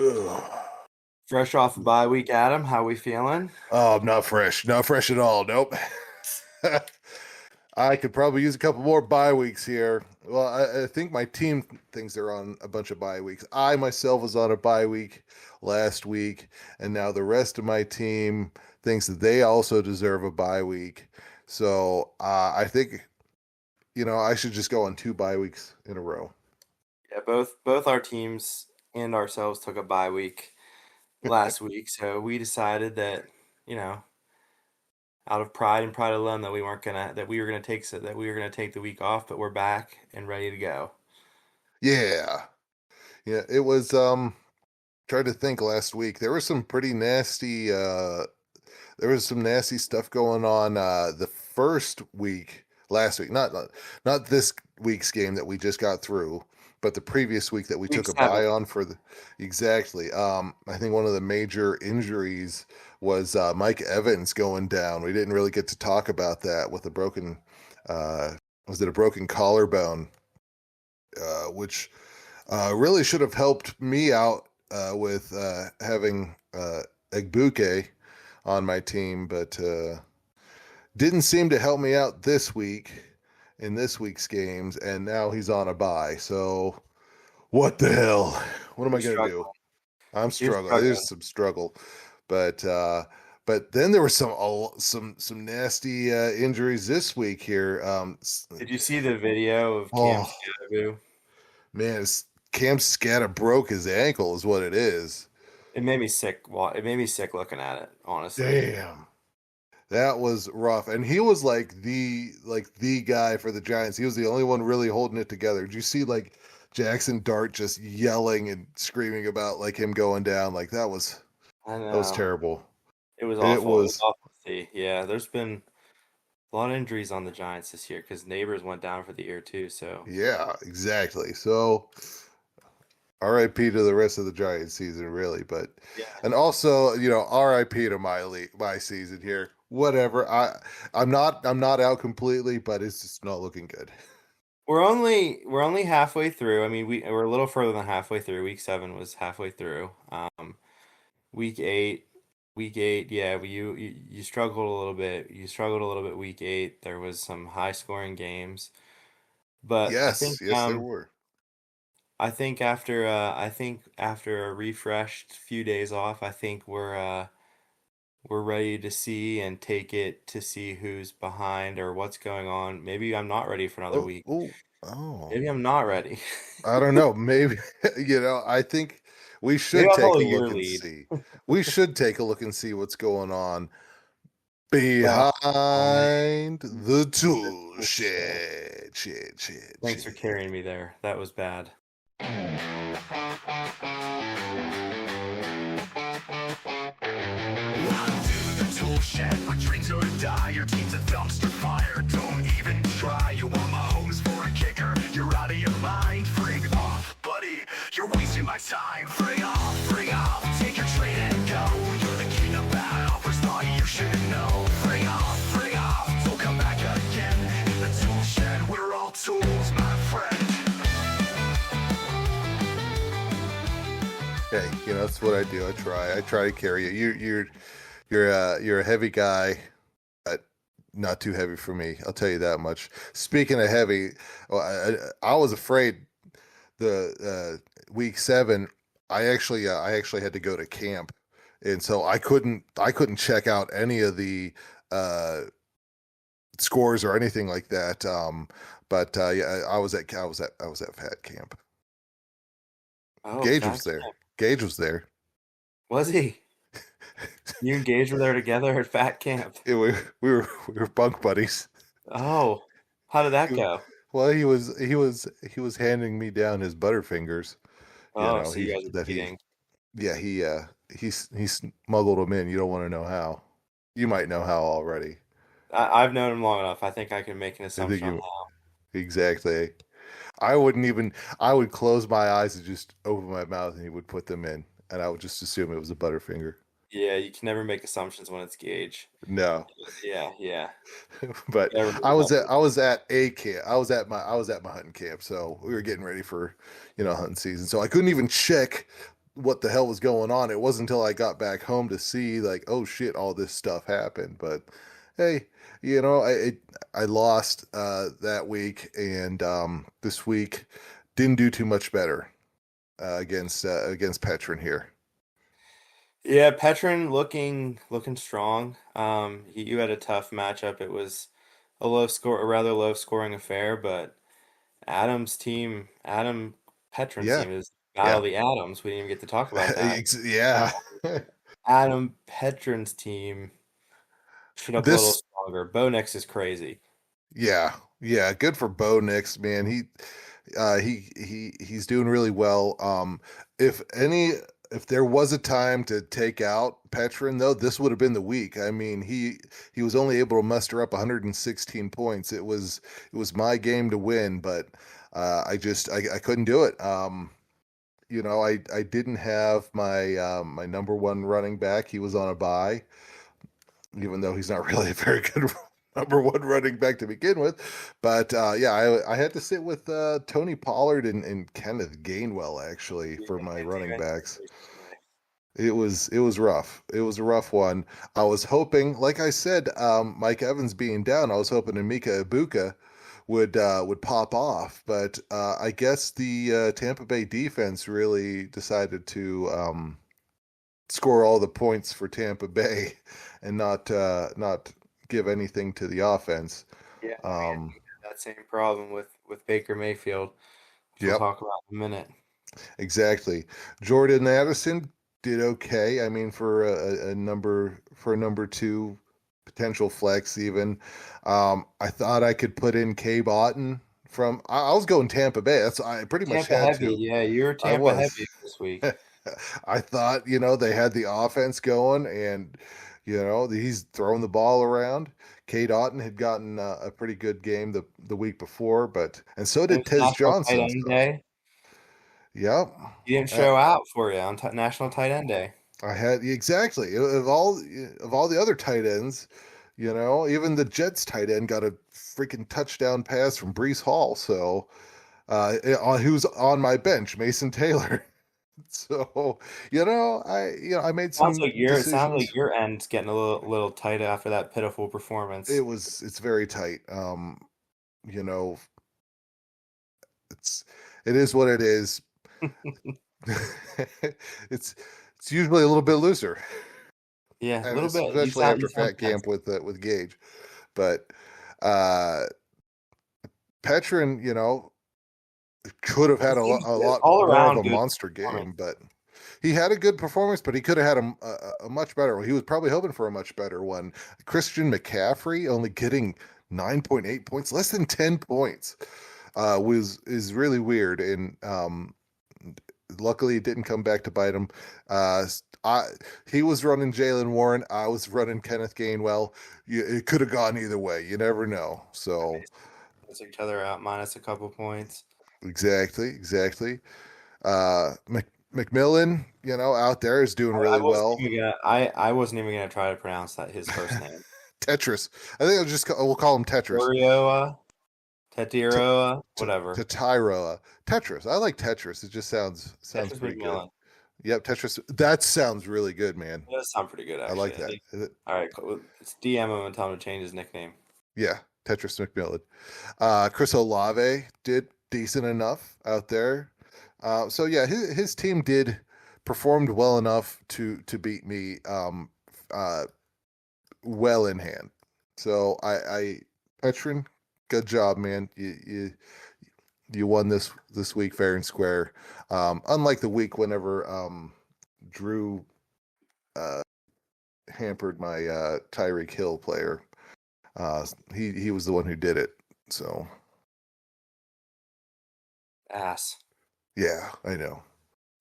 Ugh. Fresh off a bye week, Adam. How we feeling? Oh, I'm not fresh. Not fresh at all. Nope. I could probably use a couple more bye weeks here. Well, I think my team thinks they're on a bunch of bye weeks. I myself was on a bye week last week, and now the rest of my team thinks that they also deserve a bye week. So I think, I should just go on two bye weeks in a row. Yeah, both our teams and ourselves took a bye week last week, so we decided that, you know, out of pride and pride alone that we were gonna take the week off, but we're back and ready to go. Yeah. Yeah, it was tried to think last week. There was some nasty stuff going on the first week last week. Not this week's game that we just got through, but the previous week that we Week took a seven. bye on for the exactly. I think one of the major injuries was Mike Evans going down. We didn't really get to talk about that with a broken was it a broken collarbone, which really should have helped me out with having Egbuke on my team, but didn't seem to help me out this week in this week's games, and now he's on a bye. So what the hell? What am I You're gonna do? struggling. I'm You're struggling. struggling. There's some struggle, but then there were some nasty injuries this week here. Did you see the video of Cam oh Skattebo? man, Cam Scatta broke his ankle, is what it is. It made me sick. It made me sick looking at it, honestly. Damn. That was rough. And he was like the guy for the Giants. He was the only one really holding it together. Did you see like Jackson Dart just yelling and screaming about like him going down? Like I that was know. terrible. It was It awful. It was was awful to see. Yeah, there's been a lot of injuries on the Giants this year because neighbors went down for the year too. So yeah, exactly. So RIP to the rest of the Giants season, really. But yeah, and also, RIP to my season here. Whatever. I'm not out completely, but it's just not looking good. we're only halfway through. I mean, we're a little further than halfway through. Week 7 was halfway through. Week 8, week 8, yeah, you struggled a little bit. You struggled a little bit week 8. There was some high scoring games, but Yes, yes, there were. I think after a refreshed few days off, I think we're ready to see and take it to see who's behind or what's going on. Maybe I'm not ready for another Oh, week. oh, oh. Maybe I'm not ready. I don't know. Maybe, I think we Maybe should I'll take follow a your look and lead. see. We should take a look and see what's going on Behind behind the the tool tool shed. shed. Shed, shed, Thanks for shed. carrying me there. That was bad. Welcome to the tool shed. My dreams are to die. Your team's a dumpster fire. Don't even try. You want my hose for a kicker? You're out of your mind. Frig off, buddy. You're wasting my time. Frig off, frig off. Take your trade and go. You're the king of bad offers. Thought you should know. Frig off, frig off. Don't come back again. In the tool shed, we're all tools, my friend. Hey, that's what I do. I try to carry you. You're a heavy guy. Uh, Not too heavy for me. I'll tell you that much. Speaking of heavy, well, I was afraid the week 7. I actually had to go to camp, and so I couldn't check out any of the uh, scores or anything like that. But yeah, I was at Fat Camp. Oh, Gage was fat there. camp. Gage was there. Was he? You and Gage were there together at fat camp. Yeah, we were bunk buddies. Oh, how did that He- go? Well, he was handing me down his Butterfingers. Oh, so you He guys are that he cheating. yeah he smuggled them in. You don't want to know how. You might know how already. I've known him long enough. I think I can make an I think assumption on you how. exactly. I wouldn't even. I would close my eyes and just open my mouth, and he would put them in, and I would just assume it was a Butterfinger. Yeah, you can never make assumptions when it's Gage. No, Yeah, yeah. but Never, I was never. at I was at a camp. I was at my hunting camp, so we were getting ready for hunting season. So I couldn't even check what the hell was going on. It wasn't until I got back home to see like, oh shit, all this stuff happened. But hey, I lost that week, and this week didn't do too much better against Petrin here. Yeah, Petrin looking strong. You had a tough matchup. It was a rather low scoring affair, but Adam Petrin's Yeah, team is Battle yeah, of the Atoms. We didn't even get to talk about that. yeah. Adam Petrin's team showed up a little This stronger. Bo Nix is crazy. Yeah, yeah, good for Bo Nix, man. He's doing really well. If there was a time to take out Petrin, though, this would have been the week. I mean, he was only able to muster up 116 points. It was my game to win, but I couldn't do it. I didn't have my number one running back. He was on a bye, even though he's not really a very good number one running back to begin with. But yeah, I had to sit with Tony Pollard and Kenneth Gainwell actually Yeah, for my can't do running anything backs. recently. It was rough. It was a rough one. I was hoping, like I said, Mike Evans being down, I was hoping Emeka Ibuka would pop off, but I guess the Tampa Bay defense really decided to score all the points for Tampa Bay and not give anything to the offense. Yeah, we had Um, that same problem with Baker Mayfield, which we'll yep, talk about in a minute. exactly. Jordan Addison did okay. I mean, for a number two potential flex even. I thought I could put in Cade Otton from. I was going Tampa Bay. I pretty much Tampa had heavy, to. yeah, you were I Tampa was. heavy this week. I thought, they had the offense going and, he's throwing the ball around. Cade Otton had gotten a pretty good game the week before, and so It did was Tez National Tight Johnson. End So, Day. yep. He didn't Uh, show out for you on National Tight End Day. I had exactly of all the other tight ends, even the Jets tight end got a freaking touchdown pass from Brees Hall. So, who's on my bench, Mason Taylor. So, I made some It sounds like decisions. your end's getting a little tight after that pitiful performance. It's very tight. You know, it is what it is. it's it's usually a little bit looser, Yeah, a and little bit. especially You after sound Fat tense. Camp with Gage. But uh Petrin, could have had a lot All more of around a good monster performance. game, but he had a good performance, but he could have had a much better one. He was probably hoping for a much better one. Christian McCaffrey only getting 9.8 points, less than 10 points, was is really weird. And luckily, it didn't come back to bite him. Uh, I he was running Jalen Warren. I was running Kenneth Gainwell. It could have gone either way. You never know. So Cancel each other out minus a couple points. exactly. McMillan, out there is doing really well. I wasn't even gonna try to pronounce his first name. Tetris. I think we'll call him Tetris. Orioa, T- Tetiroa, whatever. Tyro. Tetris. I like Tetris. It just sounds Tetris pretty good. McMillan. Yep, Tetris. That sounds really good, man. That does sound pretty good, I like actually. I that. think. All right, cool. Let's DM him and tell him to change his nickname. Yeah, Tetris McMillan. Chris Olave did decent enough out there. So yeah, his team did performed well enough to beat me uh, well in hand. So I Petrin, good job, man. You won this week fair and square. Unlike the week whenever Drew uh, hampered my Tyreek Hill player. He was the one who did it. So Ass. yeah, I know.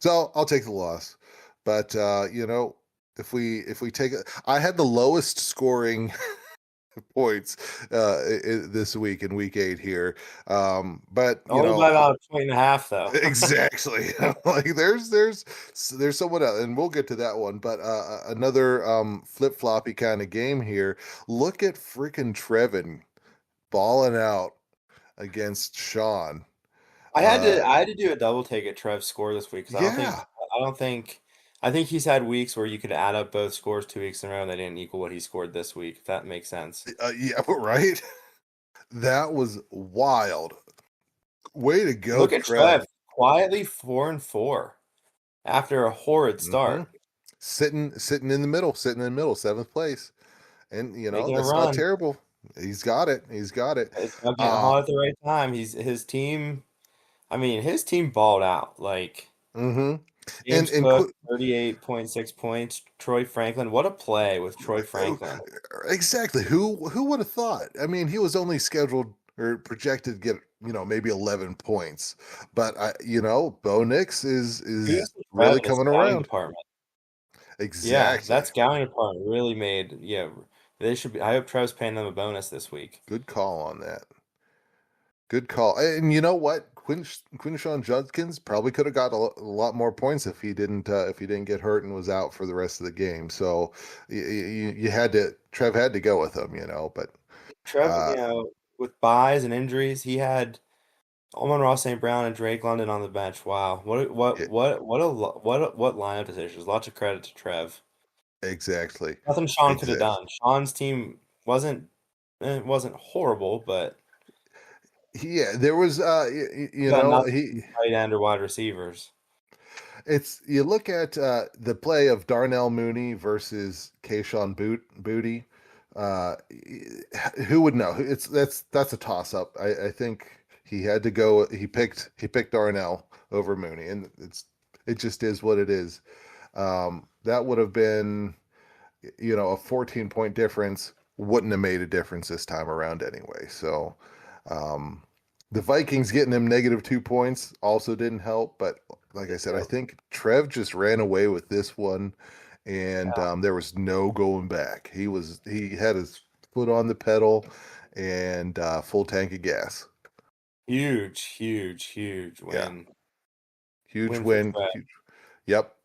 So I'll take the loss. But if we take it, I had the lowest scoring points this week in week 8 here. But Only by about a point and a half, though. exactly. Like there's someone else, and we'll get to that one. But another flip floppy kind of game here. Look at freaking Trevin balling out against Sean. I had to do a double take at Trev's score this week because Yeah, I don't think. I think he's had weeks where you could add up both scores 2 weeks in a row and they didn't equal what he scored this week. If that makes sense. Yeah, right. That was wild. Way to go, Look at Trev, Trev. quietly 4-4 after a horrid Hmm. start, Sitting in the middle, seventh place, and making a that's not run. terrible. He's got it. He's got it. It's about getting Uh, hot at the right time. His team. I mean, his team balled out. Like hmm James and Cook, 38.6 points. Troy Franklin, what a play with Troy uh, Franklin. exactly. Who would have thought? I mean, he was only scheduled or projected to get maybe 11 points, but Bo Nix is Kudos to Trev really and his coming scouting around. department. Yeah, Exactly. that scouting department really made. Yeah, they should be. I hope Trev's paying them a bonus this week. Good call on that. Good call. And you know what? Quinshawn Judkins probably could have got a lot more points if he didn't get hurt and was out for the rest of the game. So you had to Trev had to go with him, but Trev, uh, with buys and injuries, he had Amon-Ra St. Brown and Drake London on the bench. Wow, yeah, what lineup decisions? Lots of credit to Trev. exactly, Nothing Sean could have exactly. done. Sean's team wasn't horrible, but Yeah, there was he got nothing from tight end or wide receivers. it's you look at the play of Darnell Mooney versus Kayshawn Booty. Uh, who would know? That's a toss up. I think he had to go. He picked Darnell over Mooney, and it just is what it is. That would have been a 14-point difference. Wouldn't have made a difference this time around anyway. So um, the Vikings getting him -2 points also didn't help. But like I said, I Yep. think Trev just ran away with this one, and Yeah. there was no going back. He had his foot on the pedal and full tank of gas. Huge, huge, huge Yeah, win. huge Win for win. Trev. Huge. Yep,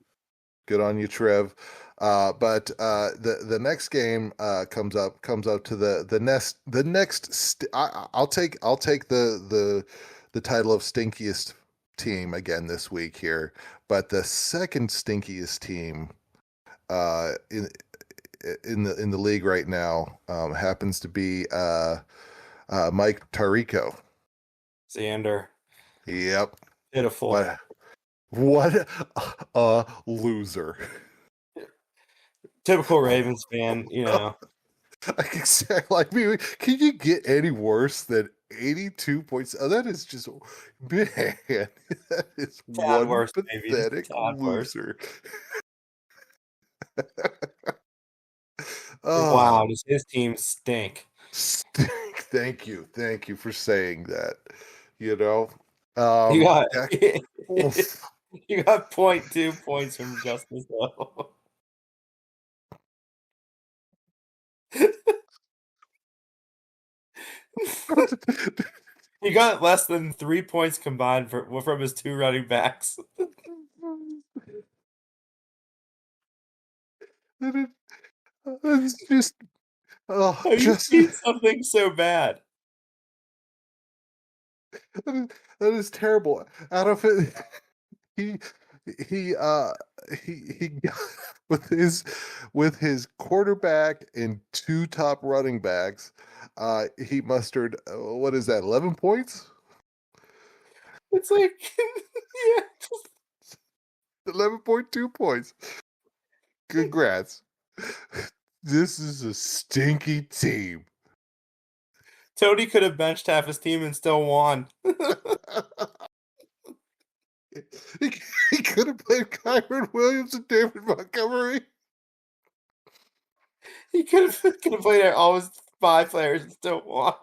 good on you, Trev. But the next game comes up to the next. I'll take the title of stinkiest team again this week here, but the second stinkiest team uh, in in the league right now happens to be Mike Tarico. Xander, Yep. pitiful. What a loser. Typical Ravens fan, Exactly. Like, can you get any worse than 82 points? Oh, that is just, man, that is tad one worse, maybe. pathetic Tad worse. loser. Wow, Oh, does his team stink? stink. Thank you. Thank you for saying that. You know, You got that, you oof. got .2 points from Justice though. He got less than 3 points combined from his two running backs. It's just, oh, Have you just seen something so bad? that is terrible. Out of it, he he uh he got with his quarterback and two top running backs. He mustered what is that? 11 points? It's like, yeah, 11.2 points. Congrats. This is a stinky team. Tony could have benched half his team and still won. he, he could have played Kyron Williams and David Montgomery. He could have played all his 5 players and still won.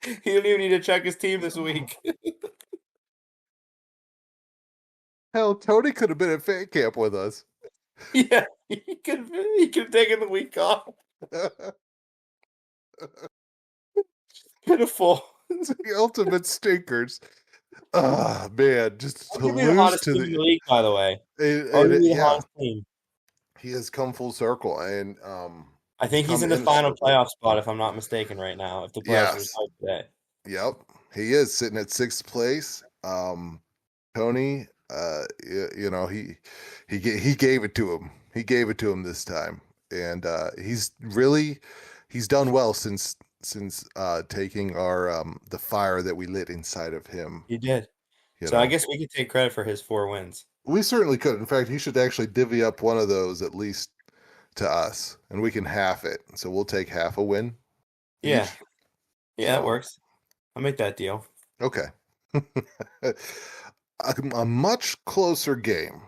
He didn't even need to check his team this week. Hell, Tony could have been at fan camp with us. Yeah, he could have taken the week off. Pitiful. The ultimate stinkers. Ah, man, just to Arguably the lose hottest to team in the the league, by the way. Arguably the yeah, hottest team. he has come full circle and I think he's come in the in final circle. playoff spot, if I'm not mistaken, right now. If the playoffs were to Yes, start today, yep, he is sitting at sixth place. Tony, he gave it to him. He gave it to him this time, and he's done well since taking our the fire that we lit inside of him. He did. You So I know, guess we could take credit for his 4 wins. we certainly could. In fact, he should actually divvy up one of those at least to us, and we can half it. So we'll take half a win Yeah. each. Yeah, that So works. I'll make that deal. okay, a much closer game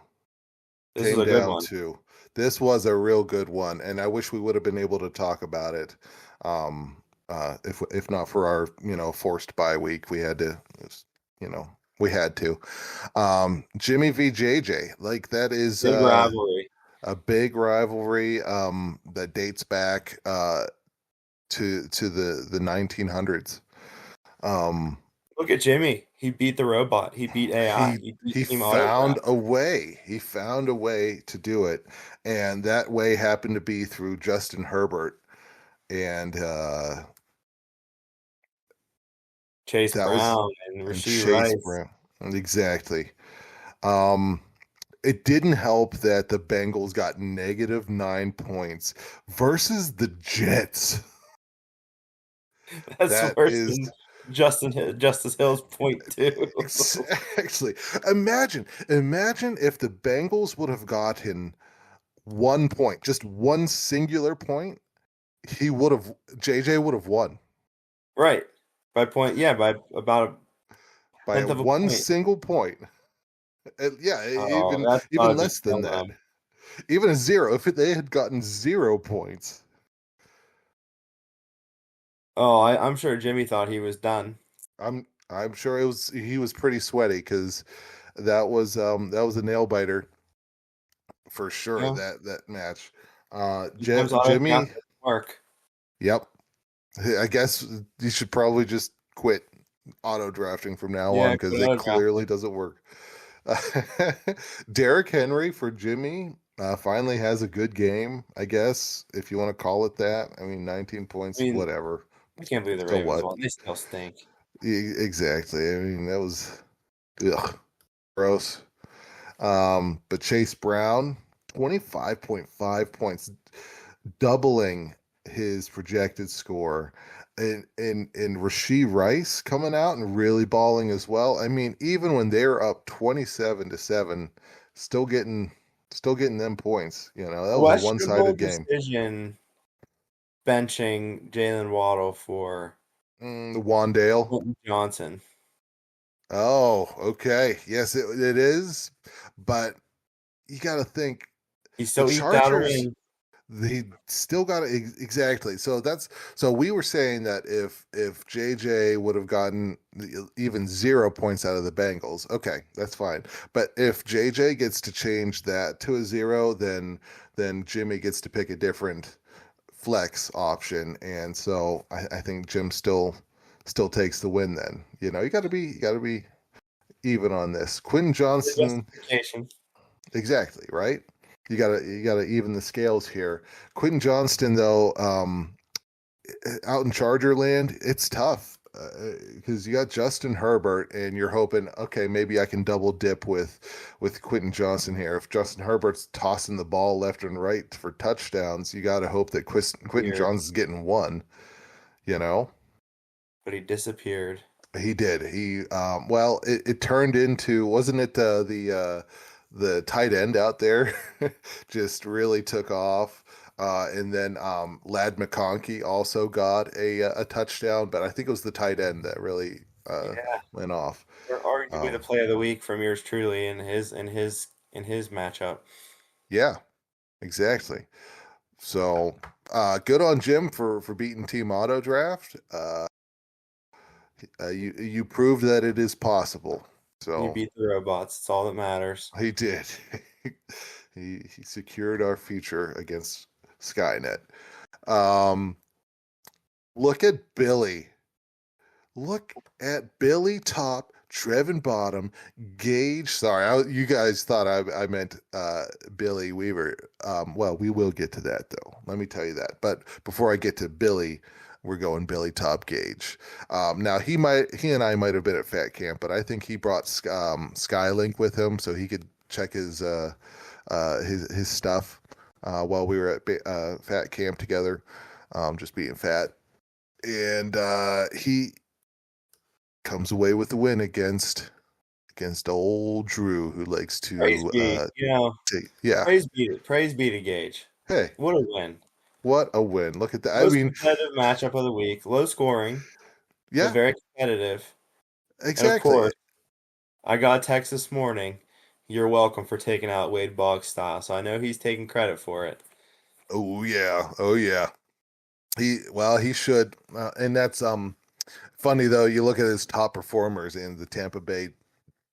This is came a good down one. to. This was a real good one, and I wish we would have been able to talk about it. If not for our forced bye week, we had to, you know, we had to. Jimmy v JJ, like that is Big rivalry. a big rivalry that dates back to the 1900s. Look at Jimmy. He beat the robot. He beat AI. He beat He Team found Autograph. a way. He found a way to do it, and that way happened to be through Justin Herbert, and Chase that was Brown and and Rasheed Chase Rice. Brown. Exactly. Um, it didn't help that the Bengals got -9 points versus the Jets. That's That worse is than Justice Hill's .2. exactly. Imagine if the Bengals would have gotten 1 point, just one singular point, JJ would have won Right. By point, yeah, by about a by tenth of a one point. single point. Yeah, Oh, even that's even gotta just less than kill that. them. Even a zero. If they had gotten 0 points, Oh, I'm sure Jimmy thought he was done. I'm sure he was pretty sweaty because that was a nail biter for sure. Yeah. That match. Sometimes autographs Jimmy, doesn't work. yep. I guess you should probably just quit auto drafting from now on Yeah, because quit it clearly autographing. doesn't work. Derrick Henry for Jimmy finally has a good game, I guess, if you want to call it that. I mean, 19 I points, mean, whatever. I can't believe the So Ravens what? won. They still stink. Exactly. I mean, that was ugh, gross. But Chase Brown, 25.5 points, doubling his projected score. And Rasheed Rice coming out and really balling as well. I mean, even when they're up 27-7, still getting them points. That was a Questionable one-sided game. decision benching Jalen Waddle for Wandale. Quentin Johnson. Oh, okay. Yes, it is. But you got to think He the still eked out a Chargers. win. They still got it exactly. So we were saying that if JJ would have gotten even 0 points out of the Bengals, okay, that's fine. But if JJ gets to change that to a zero, then Jimmy gets to pick a different flex option, and so I think Jim still takes the win. Then you got to be even on this. Quentin The Johnston. justification. Exactly, right? You gotta even the scales here. Quentin Johnston, though, out in Charger land, it's tough because you got Justin Herbert, and you're hoping, okay, maybe I can double dip with Quentin Johnston here. If Justin Herbert's tossing the ball left and right for touchdowns, you got to hope that Quentin Weird. Johnston's getting one. You know, But he disappeared. he did. Well, it turned into, wasn't it the tight end out there just really took off. And then Lad McConkey also got a touchdown, but I think it was the tight end that really Yeah. went off. They're arguably the Um, play of the week from yours truly in his matchup. yeah, exactly. So good on Jim for beating Team Auto Draft. You proved that it is possible. You So beat the robots. It's all that matters. he did. He secured our future against Skynet. Um, look at Billy. Look at Billy top, Trevin bottom, Gage. Sorry, you guys thought I meant Billy Weaver. Well, we will get to that though. Let me tell you that. But before I get to Billy, we're going Billy top Gage. Now he and I might have been at Fat Camp, but I think he brought Skylink with him so he could check his stuff while we were at fat camp together, just being fat, and he comes away with the win against old Drew, who likes Praise to be, yeah. praise be to Gage. Hey, What a win! what a win! Look at that. I Most mean, competitive matchup of the week. Low scoring, but yeah, very competitive. And of exactly. course, I got a text this morning. You're welcome for taking out Wade Boggs style. So I know he's taking credit for it. Oh yeah, oh yeah. He should, and that's funny though. You look at his top performers, and the Tampa Bay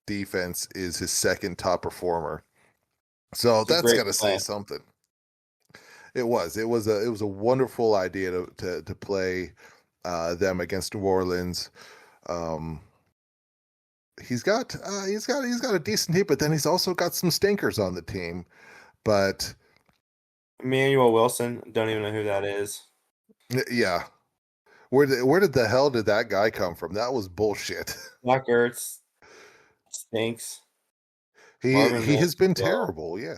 defense is his second top performer. So It's a that's great got to say play. something. It was a wonderful idea to play them against New Orleans. Um, he's got a decent team, but then he's also got some stinkers on the team. But Emmanuel Wilson, don't even know who that is. yeah, where did the hell did that guy come from? That was bullshit. Zach Ertz stinks. He Marvin he Mims has been as well. terrible. Yeah,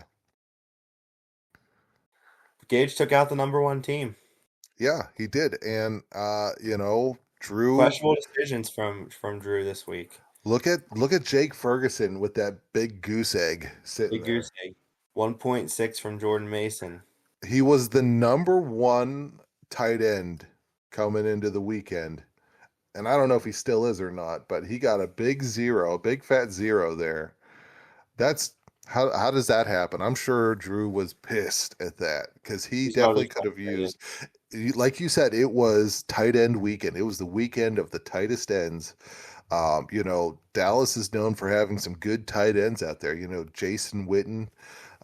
Gage took out the number one team. yeah, he did. And Drew, Questionable decisions from Drew this week. look at Jake Ferguson with that big goose egg sitting Big goose there. egg. 1.6 from Jordan Mason. He was the number one tight end coming into the weekend. And I don't know if he still is or not, but he got a big zero, a big fat zero there. That's how does that happen? I'm sure Drew was pissed at that because he He's probably definitely could have used, like you said, it was tight end weekend. It was the weekend of the tightest ends. Dallas is known for having some good tight ends out there. Jason Witten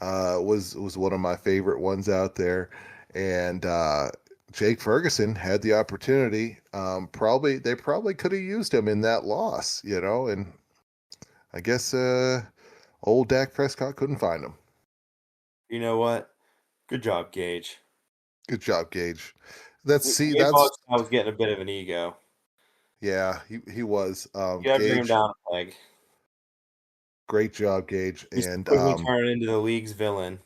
was one of my favorite ones out there, and Jake Ferguson had the opportunity. They probably could have used him in that loss, and I guess old Dak Prescott couldn't find him. You know what? Good job, Gage. Good job, Gage. That's see, Wade that's Boggs I was getting a bit of an ego. yeah, he was You gotta bring him Gage. down a peg. Great job, Gage, He's and quickly turning into the league's villain.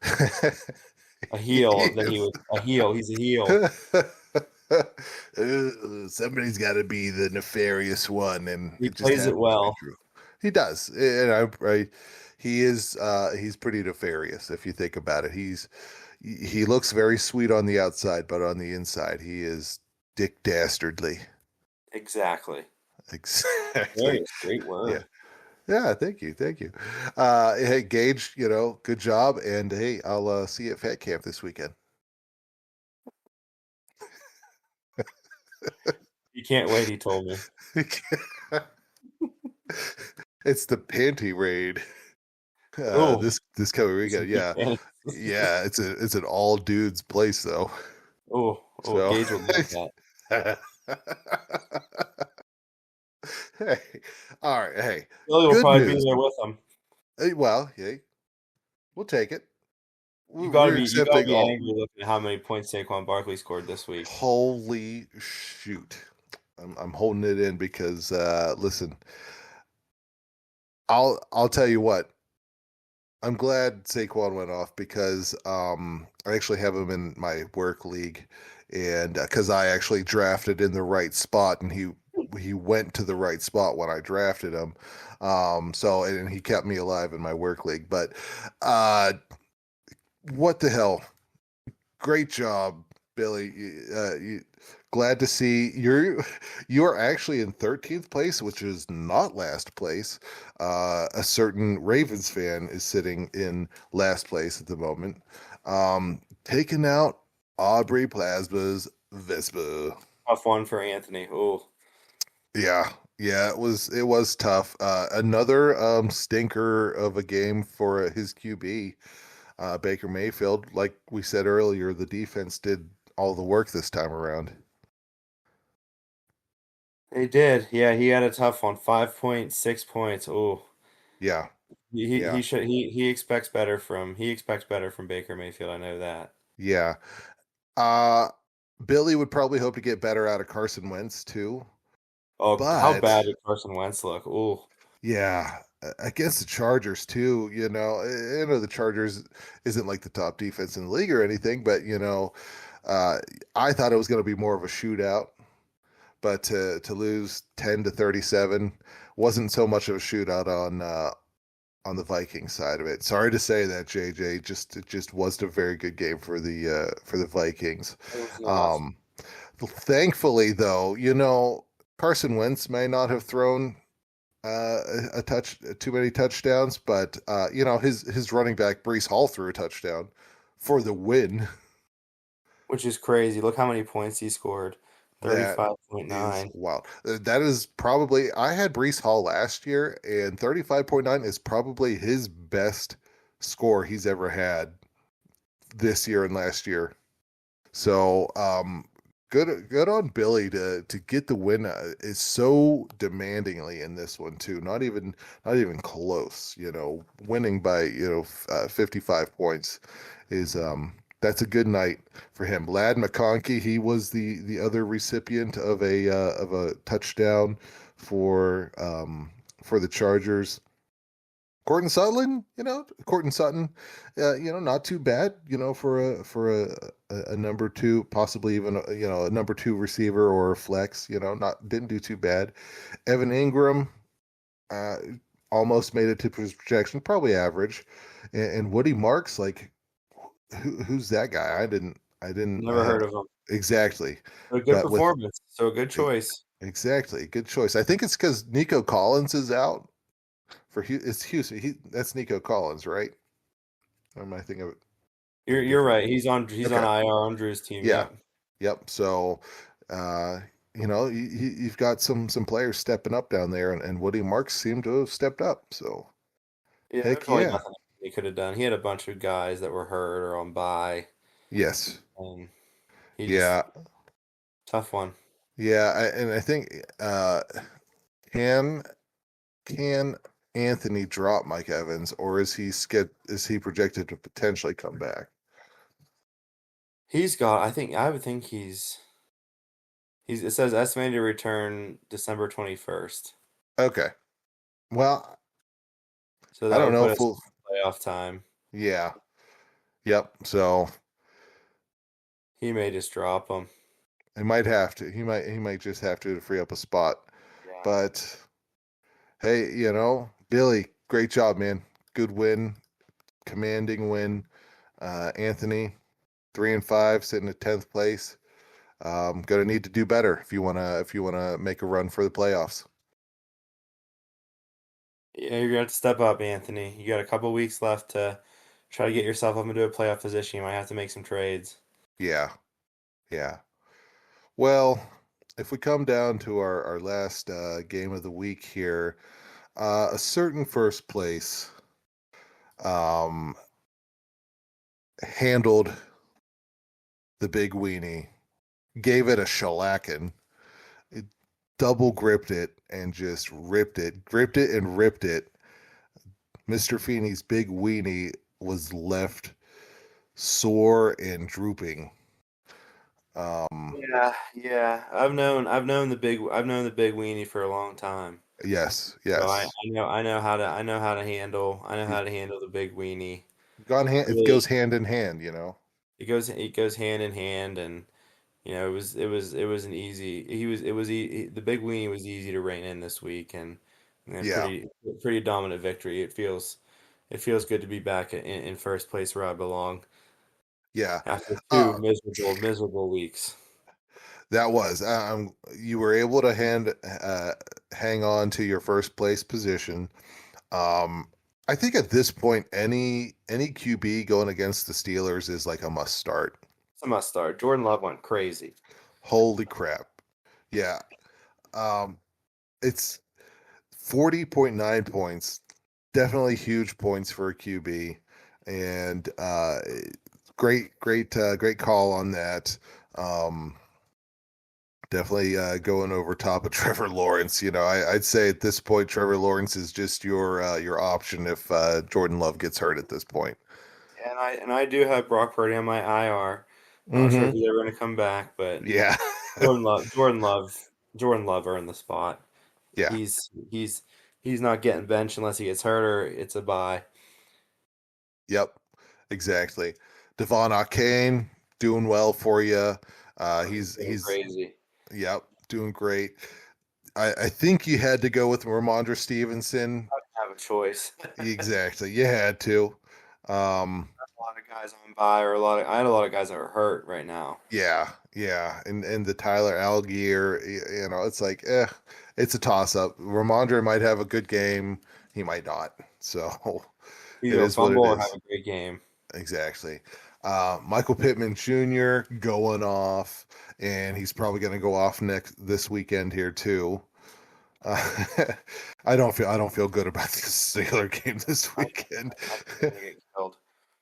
A he heel that he is. was a heel. He's a heel. Somebody's got to be the nefarious one, and He it just plays it happens to be well. Drew. He does, and he is. He's pretty nefarious if you think about it. He looks very sweet on the outside, but on the inside, he is Dick Dastardly. Exactly. Exactly. Nefarious, great Yeah. word. Yeah. Thank you. Thank you. Hey, Gage. Good job, and hey, I'll see you at Fat Camp this weekend. You can't wait, he told me. It's the panty raid. Oh, This coming weekend. Yeah, yeah. It's an all dudes place though. oh, So Gage would love that. hey, all right. Hey, Billy will good probably be news. there with him. Hey, well, hey, we'll take it. You gotta We're you gotta accepting be all. angry looking at how many points Saquon Barkley scored this week. Holy shoot! I'm holding it in because listen, I'll tell you what. I'm glad Saquon went off because I actually have him in my work league, and because I actually drafted in the right spot, and he went to the right spot when I drafted him. So and he kept me alive in my work league. But uh, what the hell? Great job, Billy. Glad to see you're actually in 13th place, which is not last place. A certain Ravens fan is sitting in last place at the moment, taking out Aubrey Plasma's Vespa. Tough one for Anthony. Oh, Yeah, yeah, it was tough. Another stinker of a game for his QB, Baker Mayfield. Like we said earlier, the defense did all the work this time around. he did. Yeah, he had a tough one. 5.6 points. Oh, Yeah, he yeah, should he expects better from Baker Mayfield. I know that. yeah. Uh, Billy would probably hope to get better out of Carson Wentz too, Oh, how but bad did Carson Wentz look? Oh, yeah, against the Chargers too. I know the Chargers isn't like the top defense in the league or anything, but uh, I thought it was going to be more of a shootout. But to lose 10-37 wasn't so much of a shootout on the Viking side of it. Sorry to say that, JJ. It just wasn't a very good game for the Vikings. It was not. Um, Thankfully, though, Carson Wentz may not have thrown a touch too many touchdowns, but his running back Brees Hall threw a touchdown for the win. Which is crazy. Look how many points he scored. That is 35.9. wild. That is probably I had Brees Hall last year, and 35.9 is probably his best score he's ever had this year and last year. So, good on Billy to get the win. Is so demandingly in this one too. Not even close. Winning by 55 points is that's a good night for him. Lad McConkey, he was the other recipient of a touchdown for the Chargers. Cortland Sutton, not too bad, for a number two, possibly even a number two receiver or a flex, not didn't do too bad. Evan Ingram, uh, almost made it to his projection, probably average, and Woody Marks, like who's that guy? I didn't Never heard of him. exactly, A good but with performance. So a good choice. exactly good choice. I think it's because Nico Collins is out. It's Houston. That's Nico Collins, right? Or am I thinking of a You're different? right. He's on Okay. IR on Drew's team. Yeah. Yeah. Yep. So, uh, you've got some players stepping up down there, and Woody Marks seemed to have stepped up. So, Yeah, there's heck really yeah. nothing he could have done. He had a bunch of guys that were hurt or on bye, Yes. and he just Yeah. tough one. Yeah. And I think can can Anthony drop Mike Evans, or is he projected to potentially come back? He's got. I would think he's. It says estimated to return December 21st. Okay. Well, So I that don't would know put if us we'll. playoff time. Yeah. Yep. So He may just drop him. he might have to. He might just have to free up a spot. Yeah. But hey, Billy, great job, man. Good win, commanding win. Anthony, 3-5, sitting at 10th place. Gonna need to do better if you wanna make a run for the playoffs. Yeah, you're gonna have to step up, Anthony. You got a couple weeks left to try to get yourself up into a playoff position. You might have to make some trades. Yeah, yeah. Well, if we come down to our last game of the week here, a certain first place um, handled the big weenie, gave it a shellacking, it double gripped it and just gripped it and ripped it. Mr. Feeney's big weenie was left sore and drooping. Um, Yeah, yeah. I've known the big weenie for a long time. yes, So I, yes. I know I know how to handle the big weenie. It goes Really, hand in hand, it goes hand in hand, and it was an easy he was the big weenie was easy to rein in this week, and Yeah, pretty dominant victory. It feels good to be back in first place where I belong yeah. after two Uh, miserable weeks. that was you were able to hang on to your first place position. Um, I think at this point, any QB going against the Steelers is like a must start. It's a must start. Jordan Love went crazy. Holy crap! Yeah, um, it's 40.9 points. Definitely huge points for a QB, and great call on that. Um, Definitely going over top of Trevor Lawrence. I'd say at this point, Trevor Lawrence is just your option if Jordan Love gets hurt at this point. And I do have Brock Purdy on my IR. Not sure if Mm-hmm. he's ever going to come back, but Yeah. Jordan Love, Jordan Love, Jordan Love earned the spot. Yeah. He's he's he's not getting benched unless he gets hurt or it's a bye. Yep, exactly. Devon Akane doing well for you. Going He's crazy. yep, doing great. I think you had to go with Ramondre Stevenson. I didn't have a choice. Exactly, you had to. Um, A lot of guys on bye or I had a lot of guys that are hurt right now. yeah, yeah, and the Tyler Algier, it's like, it's a toss up. Ramondre might have a good game, he might not. So it Either a is what fumble it or have is. a great game. Exactly. Michael Pittman Jr. going off, and he's probably going to go off this weekend here too. Uh, I don't feel good about this Steeler game this I, weekend. I think they're gonna get killed.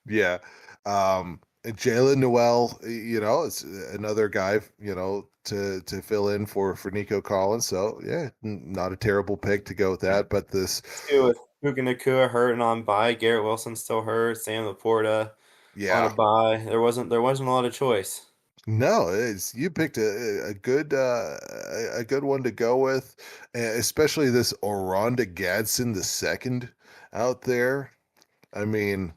Yeah. And Jalen Noel, it's another guy, to fill in for Nico Collins. So yeah, not a terrible pick to go with that. But this, Too, with Puka Nakua hurt and on bye, Garrett Wilson still hurt, Sam Laporta on a yeah, bye. There wasn't a lot of choice. no, you picked a good one to go with, especially this Oronda Gadsden the second out there. I mean,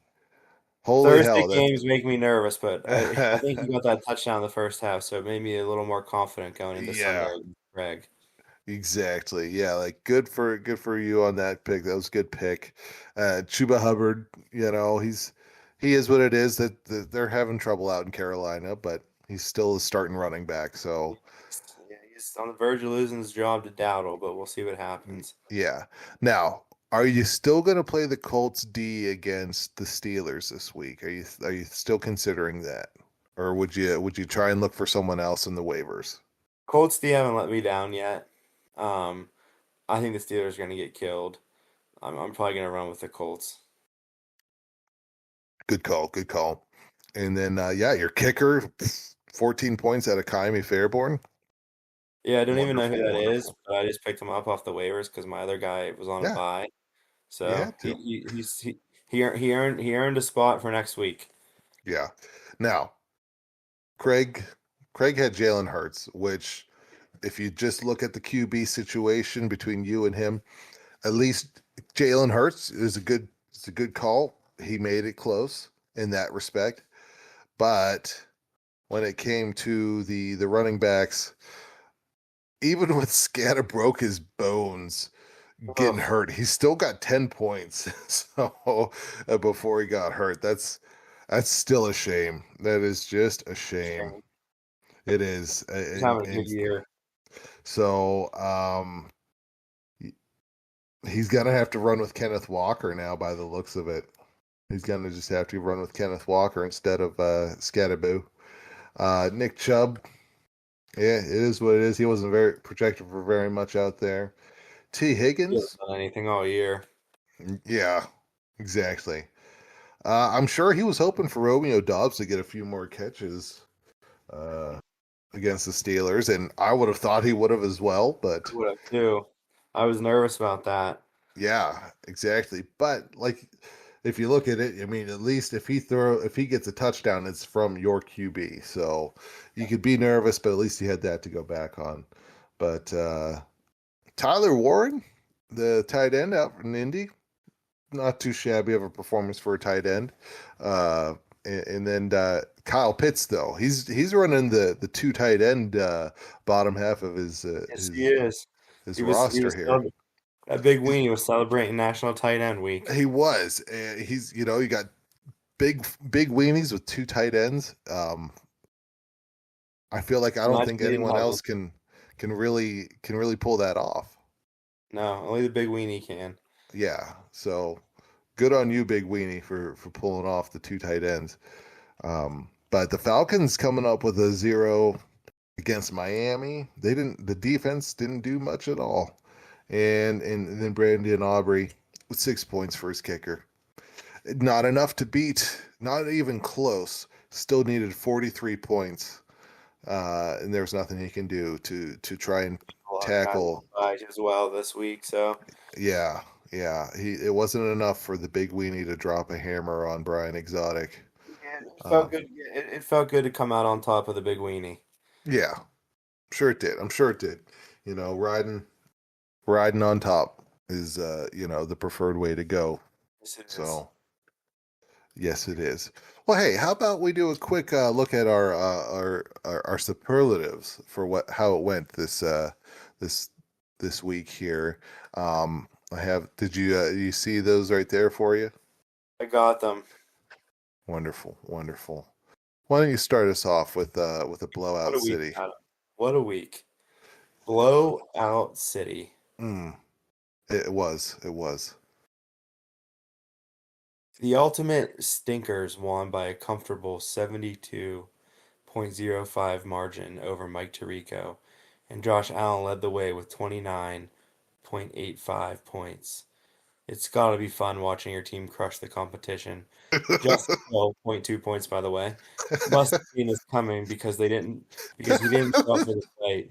holy Thursday hell, games make me nervous, but I think he that got that touchdown in the first half, so it made me a little more confident going into yeah, Sunday with Greg. exactly. Yeah, like good for you on that pick. That was a good pick. Chuba Hubbard, he is what it is that they're having trouble out in Carolina, but he's still a starting running back. So Yeah, he's on the verge of losing his job to Dowdle, but we'll see what happens. yeah. Now, are you still going to play the Colts D against the Steelers this week? Are you still considering that, or would you try and look for someone else in the waivers? Colts D haven't let me down yet. Um, I think the Steelers are going to get killed. I'm probably going to run with the Colts. Good call, good call. And then yeah, your kicker, 14 points out of Kaimi Fairborn. Yeah, I don't even know who Wonderful, that is, wonderful. but I just picked him up off the waivers because my other guy was on a Yeah, bye. you So had to. he earned a spot for next week. Yeah. Now, Craig, Craig had Jalen Hurts, which if you just look at the QB situation between you and him, at least Jalen Hurts is a good call. He made it close in that respect. But when it came to the running backs, even with Scata broke his bones getting Ugh, hurt, he still got 10 points. So before he got hurt, that's still a shame. That is just a shame. shame. It is. He's And, having a good and year. so he's gonna have to run with Kenneth Walker now by the looks of it. He's gonna just have to run with Kenneth Walker instead of Scatterboo. Nick Chubb, yeah, it is what it is. He wasn't very projected for very much out there. T. He hasn't Higgins, done anything all year. yeah, exactly. I'm sure he was hoping for Romeo Dobbs to get a few more catches uh, against the Steelers, and I would have thought he would have as well. I But would have too. I was nervous about that. yeah, exactly. But like, if you look at it, I mean, at least if he gets a touchdown, it's from your QB. So you could be nervous, but at least you had that to go back on. But Tyler Warren, the tight end out in Indy, not too shabby of a performance for a tight end. Uh, and then Kyle Pitts, though he's running the two tight end bottom half of Yes, he is. his He roster was here. that big He's, weenie was celebrating National Tight End Week. he was. He's you got big weenies with two tight ends. I feel like I don't Imagine think he didn't anyone have else them. can really pull that off. No, only the big weenie can. Yeah. So good on you, big weenie, for pulling off the two tight ends. But the Falcons coming up with a 0 against Miami. The defense didn't do much at all. And then Brandon Aubrey with 6 points for his kicker. Not enough to beat, not even close. Still needed 43 points. And there's nothing he can do to try and A lot of guys on tackle. bye as well this week, so Yeah, yeah. It wasn't enough for the big weenie to drop a hammer on Brian Exotic. yeah, it felt Um, good. It felt good to come out on top of the big weenie. yeah, sure it did. I'm sure it did. Riding on top. is the preferred way to go. Yes, it is. So yes, it is. Well, hey, how about we do a quick look at our superlatives for how it went this this week here. I have. Did you see those right there for you? I got them. Wonderful, wonderful. Why don't you start us off with a What blowout a week, city? Adam. What a week. Blowout City. Mm, it was. It was. The ultimate stinkers won by a comfortable 72.05 margin over Mike Tirico, and Josh Allen led the way with 29.85 points. It's got to be fun watching your team crush the competition. Justin Hill, point 2 points, by the way. Must have seen this coming because he didn't show up for the fight.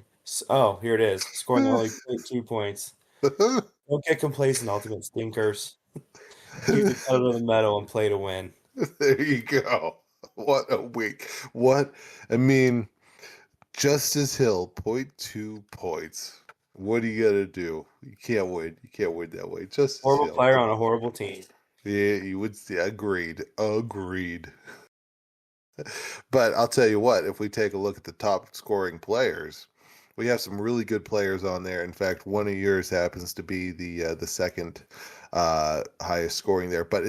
Oh, here it is. Scoring only point 2 points. Don't get complacent, ultimate stinkers. Keep the pedal to the metal and play to win. There you go. What a week. What I mean, Justice Hill, point 2 points. What are you gonna do? You can't win. You can't win that way. Justice Horrible Hill. player on a horrible team. Yeah, you would see. Agreed. Agreed. But I'll tell you what, if we take a look at the top scoring players, we have some really good players on there. In fact, one of yours happens to be the second highest scoring there. But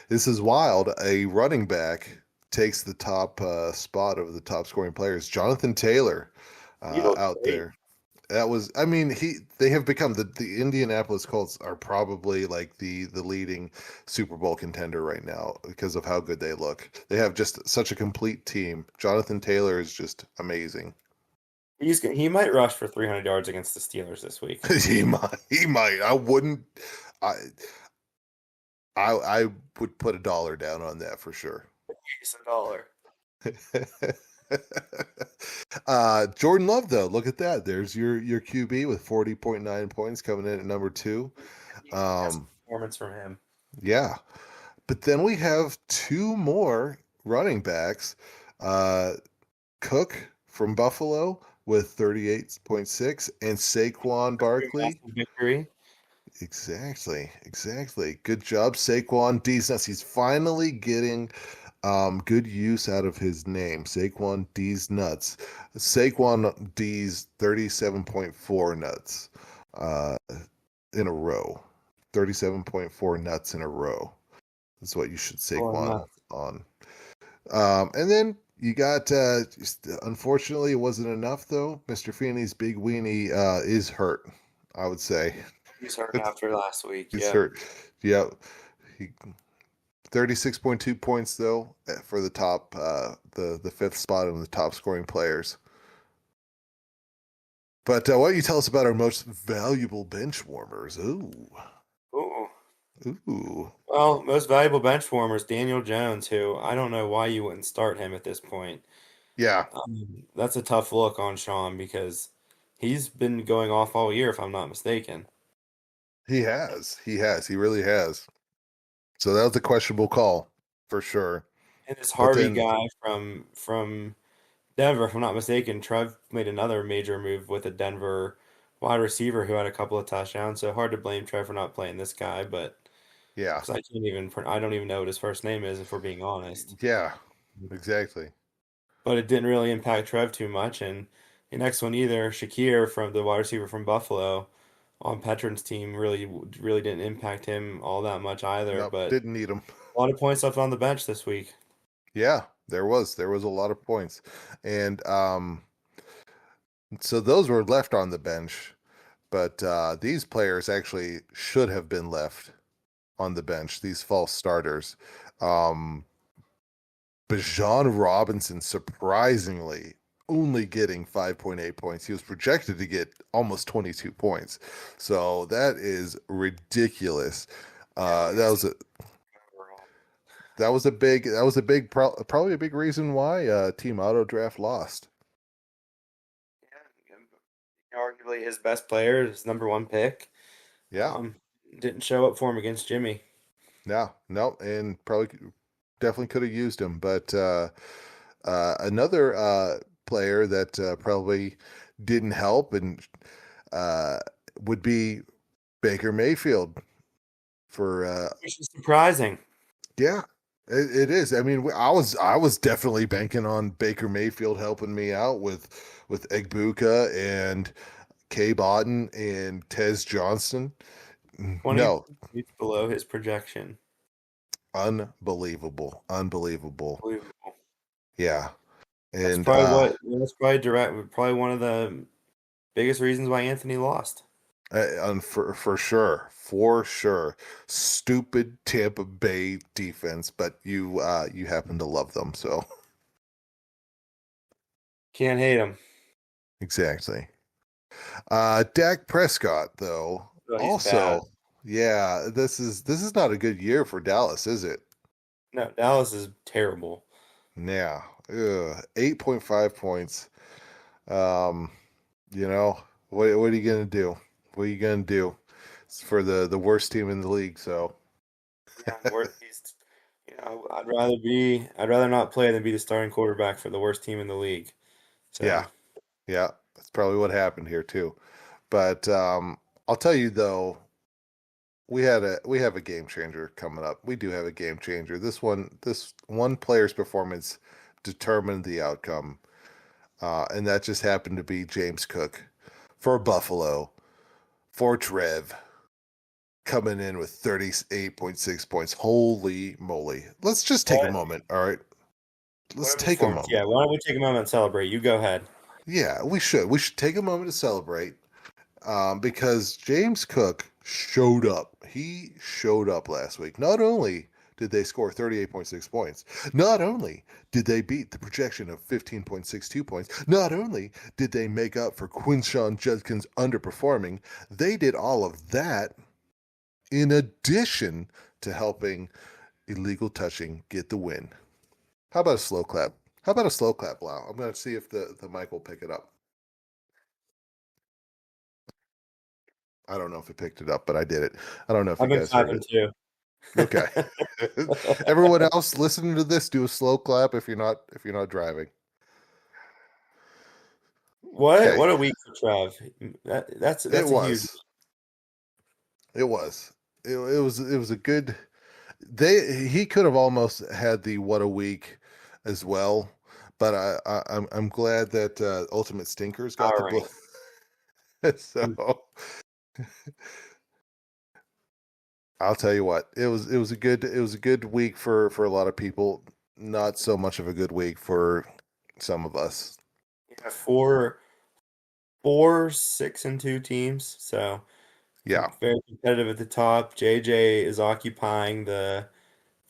this is wild. A running back takes the top spot of the top scoring players. Jonathan Taylor You look out great. there. That was, I mean, they have become the Indianapolis Colts are probably like the leading Super Bowl contender right now because of how good they look. They have just such a complete team. Jonathan Taylor is just amazing. He might rush for 300 yards against the Steelers this week. He might. I I would put $1 down on that for sure. He's $1. Jordan Love though, look at that. There's your QB with 40.9 points coming in at number two. Best Um, performance from him. yeah. But then we have two more running backs. Uh, Cook from Buffalo with 38.6 and Saquon Barkley. Massive victory. Exactly, exactly. Good job, Saquon D's nuts. He's finally getting good use out of his name. Saquon D's nuts. Saquon D's 37.4 nuts uh in a row. 37.4 nuts in a row. That's what you should Oh, Saquon nuts. on. And then you got unfortunately it wasn't enough though. Mr. Feeney's big weenie is hurt, I would say. He's hurt after last week. He's Yeah. hurt. Yeah. He 36.2 points though for the top the fifth spot in the top scoring players. But why don't you tell us about our most valuable bench warmers? Ooh. Ooh. Ooh. Well, most valuable bench warmers, Daniel Jones, who I don't know why you wouldn't start him at this point. Yeah, That's a tough look on Sean because he's been going off all year, if I'm not mistaken. he has. He has. He really has. So that was a questionable call for sure. And this But Harvey then guy from Denver, if I'm not mistaken, Trev made another major move with a Denver wide receiver who had a couple of touchdowns. So hard to blame Trev for not playing this guy, but yeah. because I don't even know what his first name is, if we're being honest. Yeah. Exactly. But it didn't really impact Trev too much. And the next one either, Shakir from the wide receiver from Buffalo on Petron's team really didn't impact him all that much either. Nope, But didn't need him. a lot of points left on the bench this week. Yeah, there was a lot of points. And so those were left on the bench, but these players actually should have been left on the bench, these false starters. Um, Bijan Robinson, surprisingly, only getting 5.8 points. He was projected to get almost 22 points. So that is ridiculous. Yeah, That was probably a big reason why Team Auto Draft lost. yeah, arguably his best player, his number one pick. Yeah. Um, didn't show up for him against Jimmy. No, no, and probably definitely could have used him. But another player that probably didn't help and uh, would be Baker Mayfield for Which is surprising. yeah, it is. I mean, I was definitely banking on Baker Mayfield helping me out with Egbuka and K Bodden and Tez Johnston. 20 No, points below his projection. unbelievable, unbelievable. Unbelievable. Yeah, That's and probably what. That's probably one of the biggest reasons why Anthony lost. for sure, stupid Tampa Bay defense, but you happen to love them, so Can't hate him. exactly. Dak Prescott, though, Oh, he's bad. also, yeah, this is not a good year for Dallas, is it? No, Dallas is terrible. Yeah, 8.5 points. Um, you know, what are you gonna do? What are you gonna do? It's for the worst team in the league, so Yeah, he's. I'd rather not play than be the starting quarterback for the worst team in the league. yeah, So yeah, that's probably what happened here too. But I'll tell you though, we have a game changer coming up. We do have a game changer. This one player's performance determined the outcome, and that just happened to be James Cook for Buffalo for Trev coming in with 38.6 points. Holy moly! Let's just take a what? moment. All right, let's What a take a performance! moment. Yeah, why don't we take a moment and celebrate? You go ahead. Yeah, we should. We should take a moment to celebrate because James Cook showed up. He showed up last week. Not only did they score 38.6 points, not only did they beat the projection of 15.62 points, not only did they make up for Quinshawn Judkins underperforming, they did all of that in addition to helping illegal touching get the win. How about a slow clap? How about a slow clap, Lau? I'm going to see if the mic will pick it up. I don't know if it picked it up, but I did it. I don't know if you I've been guys heard clapping it. too. Okay. Everyone else listening to this, do a slow clap if you're not driving. What? Okay. What a week for Trev. It That's a huge. was. It was. It was a good he could have almost had the what a week as well, but I'm glad that Ultimate Stinkers got the Empowering. book. So I'll tell you what, it was a good week for a lot of people. Not so much of a good week for some of us. Yeah, four 6-2 teams. So Yeah. very competitive at the top. JJ is occupying the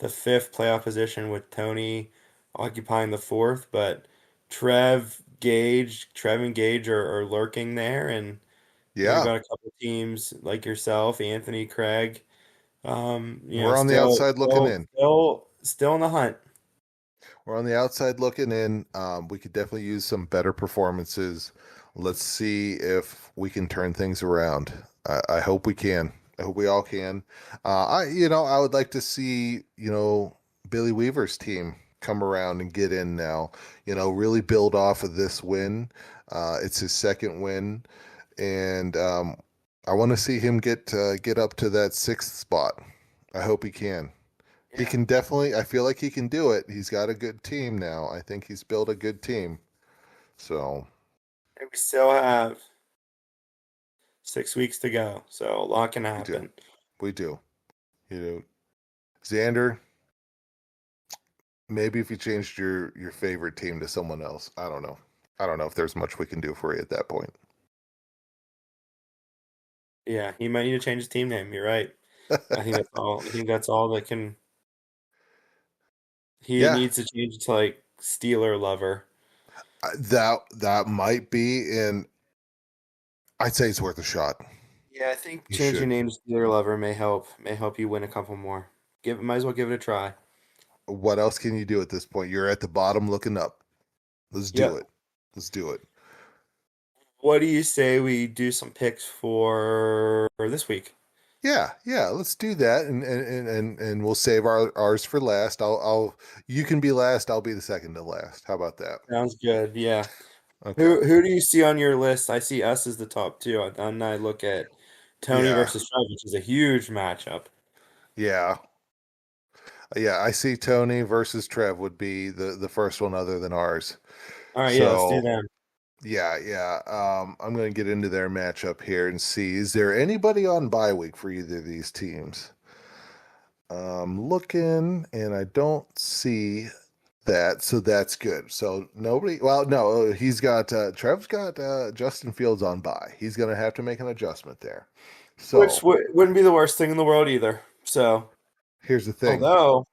fifth playoff position with Tony occupying the fourth, but Trev and Gage are lurking there, and you Yeah. got a couple teams like yourself, Anthony, Craig, We're on the outside looking in. still in the hunt. We're on the outside looking in. We could definitely use some better performances. Let's see if we can turn things around. I hope we can. I hope we all can. I would like to see, Billy Weaver's team come around and get in now. Really build off of this win. It's his second win, and I want to see him get up to that sixth spot. I hope he can. He Yeah. can definitely, I feel like he can do it. He's got a good team now. I think he's built a good team. So, And we still have 6 weeks to go, so a lot can we do. happen. We do. You know, Xander, maybe if you changed your favorite team to someone else, I don't know. I don't know if there's much we can do for you at that point. Yeah, he might need to change his team name. You're right. I think that's all. I think that's all that can. He Yeah, needs to change it to like Steeler lover. that might be, and I'd say it's worth a shot. Yeah, I think You changing your should. name to Steeler lover may help you win a couple more. Might as well give it a try. What else can you do at this point? You're at the bottom looking up. Let's do Yep. it. Let's do it. What do you say we do some picks for this week? Yeah, yeah, let's do that, and we'll save ours for last. You can be last. I'll be the second to last. How about that? Sounds good. Yeah. Okay. Who do you see on your list? I see us as the top two. And I look at Tony Yeah, versus Trev, which is a huge matchup. yeah, yeah. I see Tony versus Trev would be the first one other than ours. All right, yeah, let's do So them. yeah, yeah. I'm going to get into their matchup here and see, is there anybody on bye week for either of these teams? Looking and I don't see that, so that's good. So nobody, well, no, he's got Trev's got Justin Fields on bye. He's going to have to make an adjustment there. Which So wouldn't be the worst thing in the world either. So, here's the thing. although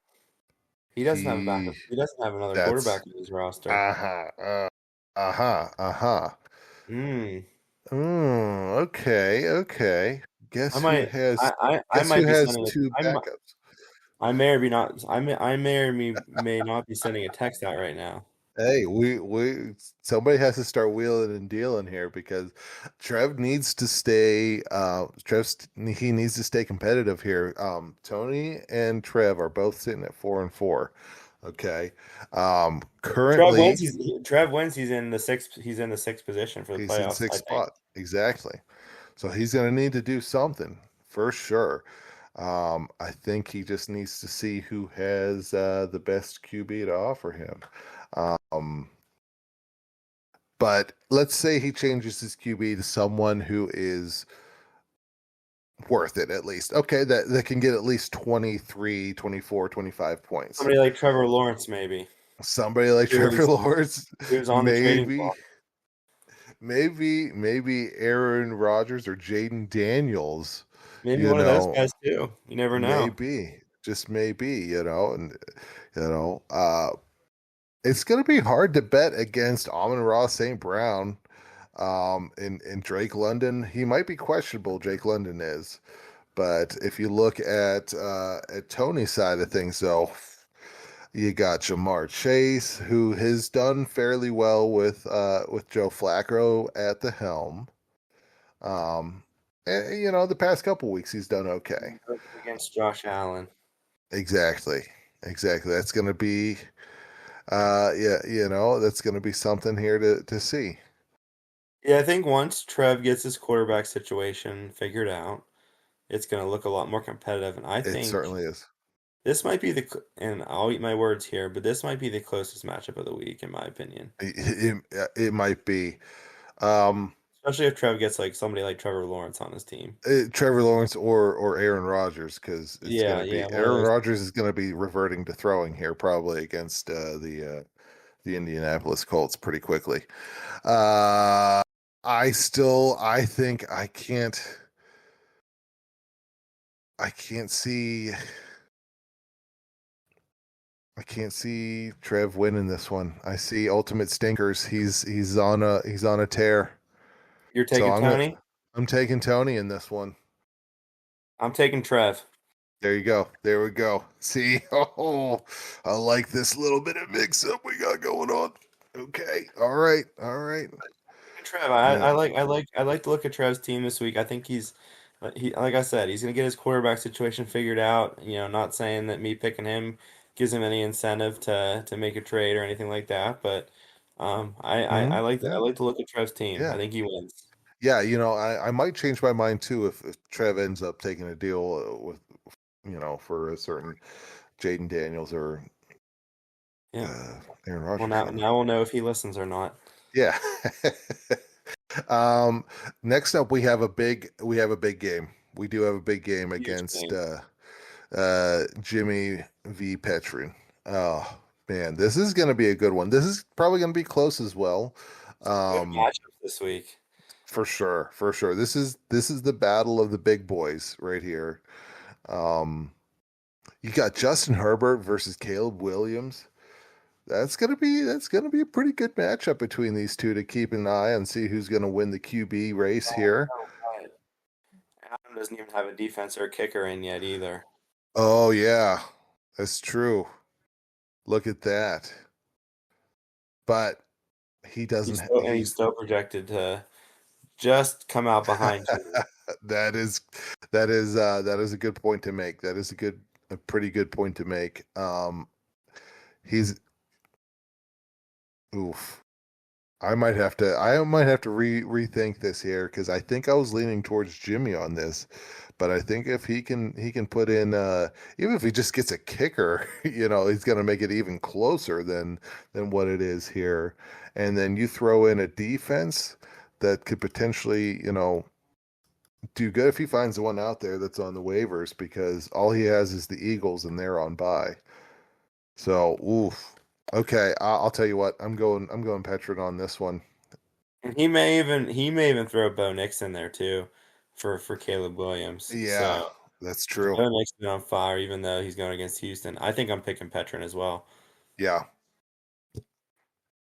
he doesn't have a backup, He he doesn't have another that's quarterback in his roster. uh-huh. Uh-huh. Hmm. Okay, okay. I Guess who might, has I guess who might be has sending it. two backups? I may or be not. I may or may not be sending a text out right now. Hey, we somebody has to start wheeling and dealing here because Trev needs to stay he needs to stay competitive here. Tony and Trev are both sitting at 4-4. Okay. Currently Trev wins. He's in the sixth. He's in the sixth position for the he's in playoffs. I sixth think. spot. Exactly. So he's gonna need to do something for sure. I think he just needs to see who has the best QB to offer him. Um, But let's say he changes his QB to someone who is worth it at least. Okay, that can get at least 23, 24, 25 points. Somebody like Trevor Lawrence, maybe, Somebody like Trevor who's Lawrence, who's on the trading maybe, block. maybe Aaron Rodgers or Jaden Daniels, Maybe you one of those know, guys too. You never know. maybe, just maybe, and it's gonna be hard to bet against Amon-Ra St. Brown. In Drake London, he might be questionable. Drake London is, but if you look at Tony's side of things, though, you got Jamar Chase, who has done fairly well with Joe Flacco at the helm. Um, and, the past couple weeks he's done okay. Against Josh Allen. Exactly, exactly. That's going to be yeah, that's going to be something here to see. Yeah, I think once Trev gets his quarterback situation figured out, it's going to look a lot more competitive. And I It think certainly is. this might be and I'll eat my words here, but this might be the closest matchup of the week, in my opinion. It might be. Um, Especially if Trev gets like somebody like Trevor Lawrence on his team. Trevor Lawrence or Aaron Rodgers, because it's going Yeah, to be yeah, one of Aaron those. Rodgers is going to be reverting to throwing here probably against the Indianapolis Colts pretty quickly. Uh, I think I can't see I can't see Trev winning this one. I see ultimate stinkers. He's on a tear. You're So taking Tony? I'm taking Tony in this one. I'm taking Trev. There you go. There we go. See, oh, I like this little bit of mix up we got going on. Okay. All right. All right. Trev, Yeah. I like to look at Trev's team this week. I think he like I said, he's gonna get his quarterback situation figured out. Not saying that me picking him gives him any incentive to make a trade or anything like that, but Hmm. I Yeah. like to look at Trev's team. I Yeah. think he wins. Yeah. I might change my mind too if Trev ends up taking a deal with, for a certain Jaden Daniels or Yeah. uh, Aaron Well, Rodgers. now we'll know if he listens or not. Yeah. um, Next up, we have a big game. We do have a big game Huge against game. Jimmy v. Petrin. Oh man, this is going to be a good one. This is probably going to be close as well. Good Um, matchup this week. for sure, for sure. This is the battle of the big boys right here. Um, you got Justin Herbert versus Caleb Williams. That's gonna be a pretty good matchup between these two to keep an eye and see who's gonna win the QB race Oh, here. no, right. Adam doesn't even have a defense or a kicker in yet either. Oh yeah, that's true. Look at that. But he doesn't. He's still projected to just come out behind you. that is that is a good point to make. That is a pretty good point to make. He's oof. I might have to rethink this here because I think I was leaning towards Jimmy on this, but I think if he can put in even if he just gets a kicker, he's gonna make it even closer than what it is here. And then you throw in a defense that could potentially, do good if he finds the one out there that's on the waivers because all he has is the Eagles and they're on bye. So, oof. Okay, I'll tell you what. I'm going Petrin on this one. And he may even throw Bo Nix in there too, for Caleb Williams. Yeah, So that's 'cause true. Bo Nix is on fire, even though he's going against Houston. I think I'm picking Petrin as well. Yeah,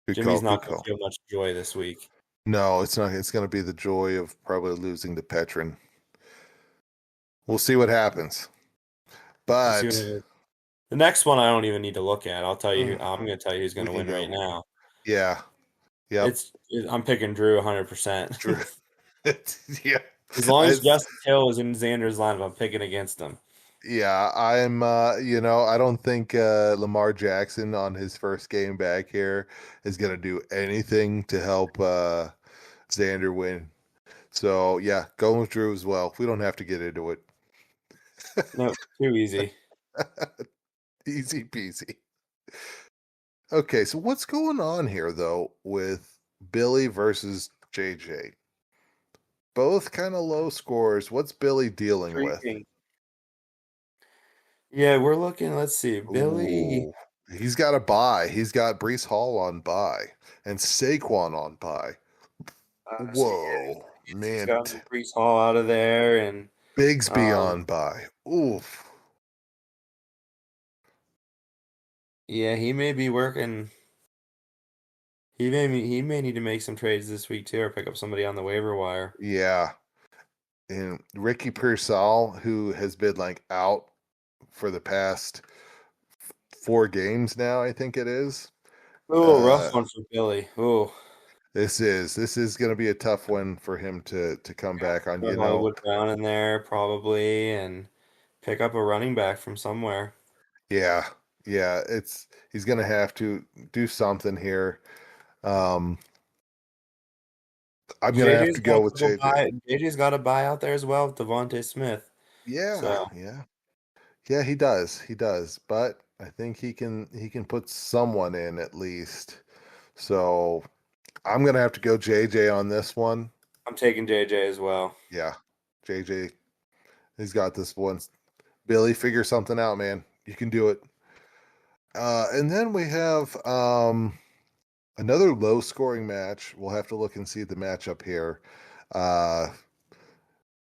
good call. Jimmy's Good not going to call. feel much joy this week. No, it's not. It's going to be the joy of probably losing to Petrin. We'll see what happens. We'll see But what the next one I don't even need to look at. I'll tell you. mm, I'm going to tell you who's going we to can win right go. now. Yeah. Yep. I'm picking Drew 100%. True. Yeah. As long I as Justin Hill is in Xander's lineup, I'm picking against him. Yeah, I'm I don't think Lamar Jackson on his first game back here is gonna do anything to help Xander win. So yeah, going with Drew as well. We don't have to get into it. No, too easy. Easy peasy. Okay, so what's going on here though with Billy versus JJ? Both kind of low scores. What's Billy dealing with? Intriguing. Yeah, we're looking. Let's see. Billy. Ooh, he's got a bye. He's got Brees Hall on bye and Saquon on bye. So yeah, Whoa, he's man. got Brees Hall out of there, and Bigsby um, on bye. Oof. yeah, he may be working. He may need to make some trades this week too, or pick up somebody on the waiver wire. Yeah. And Ricky Pearsall, who has been like out for the past 4 games now, I think it is. Oh, rough Uh, one for Billy. Oh, this is going to be a tough one for him to come back on. put Hollywood Brown in there probably, and pick up a running back from somewhere. Yeah, yeah. He's going to have to do something here. Um, I'm going to have to JJ's got go a with couple JJ. buy. JJ's got a buy out there as well with Devontae Smith. Yeah, So yeah. Yeah, he does. He does. But I think he can put someone in at least. So I'm gonna have to go JJ on this one. I'm taking JJ as well. Yeah. JJ, he's got this one. Billy, figure something out, man. You can do it. And then we have another low scoring match. We'll have to look and see the matchup here. Uh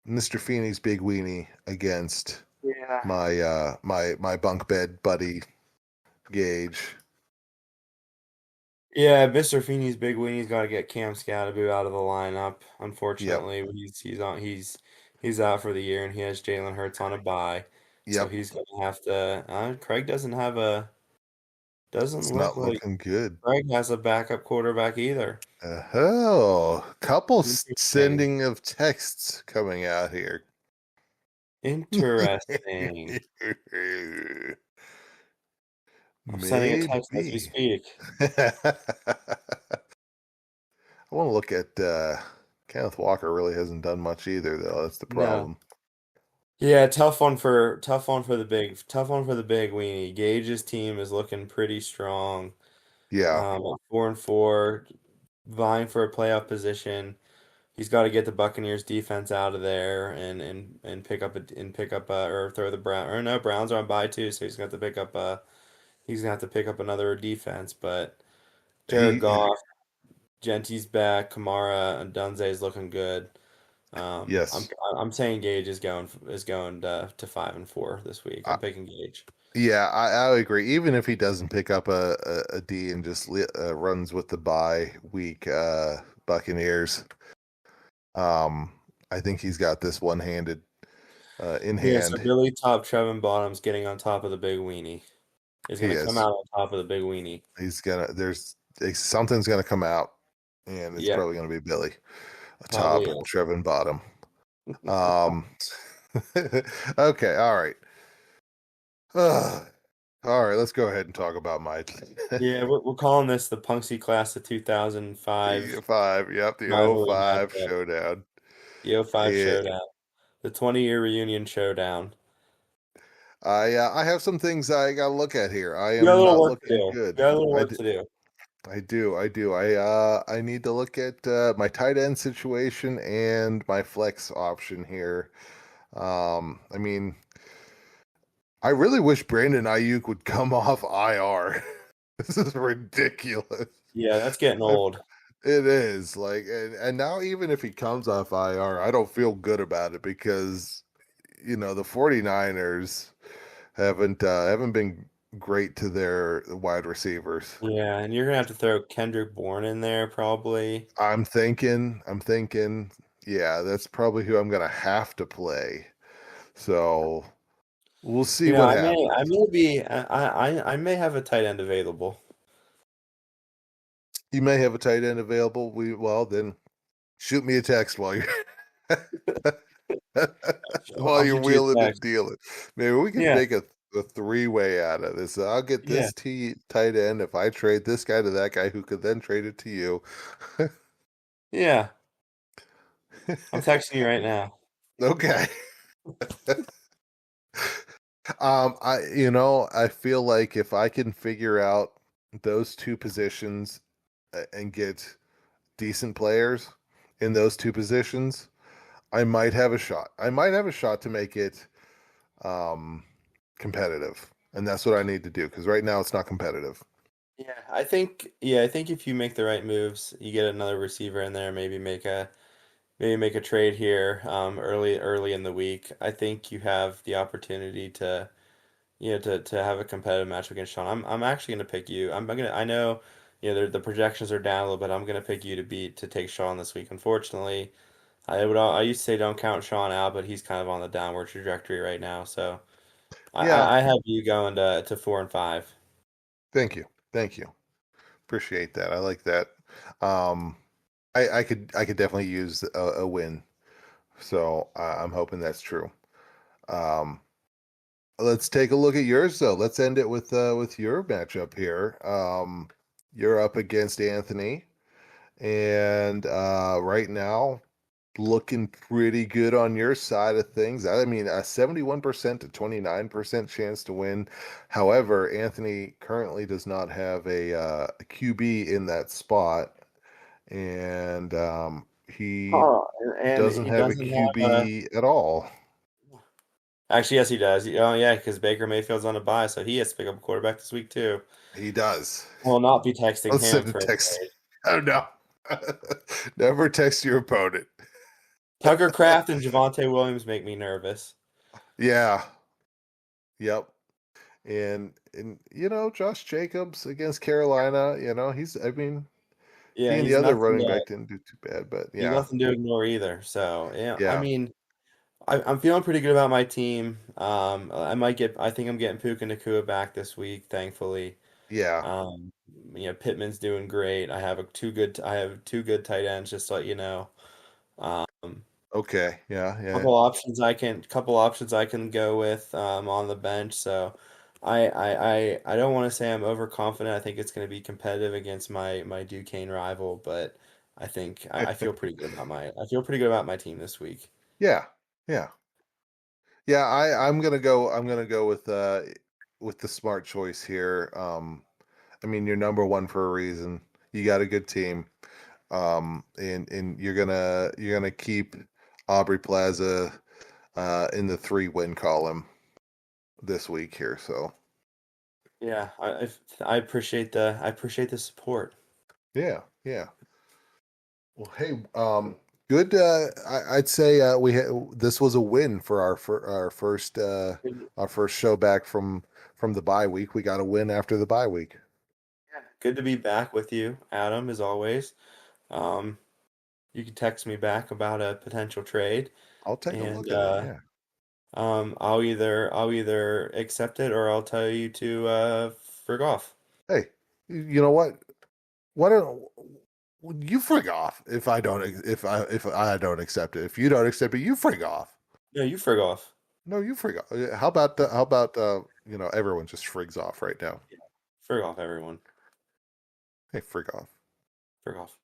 Mr. Feeney's Big Weenie against Yeah. my bunk bed buddy Gage. Yeah, Mr. Feeney's big win. He's got to get Cam Scatterby out of the lineup. Yep. Unfortunately, he's out for the year, and he has Jalen Hurts on a bye, so Yep. he's gonna have to. Craig doesn't It's look not like looking good. Craig has a backup quarterback either. Oh, couple Interesting. sending of texts coming out here. Interesting. I'm sending a text as we Maybe. speak. I want to look at Kenneth Walker really hasn't done much either though. That's the No. problem. Yeah, tough one for the big weenie. Gage's team is looking pretty strong. Yeah. At 4-4, vying for a playoff position. He's got to get the Buccaneers defense out of there and pick up or throw the Brown or no Browns are on bye too, so he's gonna have to pick up another defense. But Jared He Goff, Gentry's back, Kamara and Dunze is looking good. Um, I'm yes. I'm saying Gage is going to 5-4 this week. I, I'm picking Gage. yeah, I agree. Even if he doesn't pick up a D and just runs with the bye week Buccaneers, um, I think he's got this one-handed in Yeah, so hand. Billy Top Trevin Bottom's getting on top of the big weenie. Is He gonna come is. out on top of the big weenie. Something's gonna come out, and it's Yeah, probably gonna be Billy, probably top is. Trevin bottom. Um, okay, all right. All right, let's go ahead and talk about my Yeah, we're calling this the Punksy Class of 2005 five. Yep, the O rivalry five matchup, showdown. the '05 It, showdown, the 20-year reunion showdown. I have some things I got to look at here. I We got a am little not work to looking do. We good. got a little work to do. I do. I need to look at my tight end situation and my flex option here. I mean, I really wish Brandon Ayuk would come off IR. This is ridiculous. Yeah, that's getting I, old. it is like, and now even if he comes off IR, I don't feel good about it because the 49ers haven't been great to their wide receivers. Yeah, and you're gonna have to throw Kendrick Bourne in there probably. I'm thinking, yeah, that's probably who I'm gonna have to play. So we'll see what I happens. may be, I may have a tight end available. You may have a tight end available. Well then shoot me a text while you're while I'll you're shoot you a wheeling and text. dealing. Maybe we could Yeah, make a three-way out of this. I'll get yeah, this tight end if I trade this guy to that guy who could then trade it to you. yeah. I'm texting you right now. Okay. I feel like if I can figure out those two positions and get decent players in those two positions, I might have a shot. I might have a shot to make it um competitive. And that's what I need to do because right now it's not competitive. Yeah, I think if you make the right moves, you get another receiver in there, maybe make a trade here early in the week. I think you have the opportunity to to have a competitive match against Sean. I'm actually gonna pick you. I know the projections are down a little bit. I'm gonna pick you to take Sean this week. Unfortunately, I used to say don't count Sean out, but he's kind of on the downward trajectory right now. So Yeah, I have you going to 4 and 5. thank you. Thank you. Appreciate that. I like that. Um I could definitely use a win. So I'm hoping that's true. Um let's take a look at yours though. Let's end it with your matchup here. You're up against Anthony and right now looking pretty good on your side of things. I mean, a 71% to 29% chance to win. However, Anthony currently does not have a QB in that spot, and he Oh, and doesn't he have a doesn't have QB at all. actually, yes, he does. Oh yeah, because Baker Mayfield's on a bye, so he has to pick up a quarterback this week too. He does. I will not be texting Let's him send a for a text. trade. Oh no. Never text your opponent. Tucker Kraft and Javante Williams make me nervous. Yeah. Yep. And Josh Jacobs against Carolina, I mean, Yeah, he and the other running back didn't do too bad, but he's yeah. nothing to ignore either. So yeah, I Yeah. mean, I'm feeling pretty good about my team. I think I'm getting Puka Nakua back this week, thankfully. Yeah. Um, Pittman's doing great. I have two good tight ends, just to let you know. Um, Okay. Yeah. Yeah. couple options I can go with on the bench. So I don't want to say I'm overconfident. I think it's going to be competitive against my Duquesne rival, but I feel pretty good about my team this week. Yeah. Yeah. Yeah, I'm gonna go with the smart choice here. I mean you're number one for a reason. You got a good team. And you're gonna keep Aubrey Plaza in the 3-win column this week here. So Yeah, I appreciate the support. yeah, yeah. Well, hey, good. I'd say this was a win for our first show back from the bye week. We got a win after the bye week. Yeah, good to be back with you, Adam, as always. Um, you can text me back about a potential trade, I'll take a and look at it. Yeah. I'll either accept it or I'll tell you to frig off. Hey, you know what? Why don't you frig off if I don't accept it? If you don't accept it, you frig off. No, you frig off. No, you frig off. How about everyone just frigs off right now. Frig off, everyone. Hey, frig off. Frig off.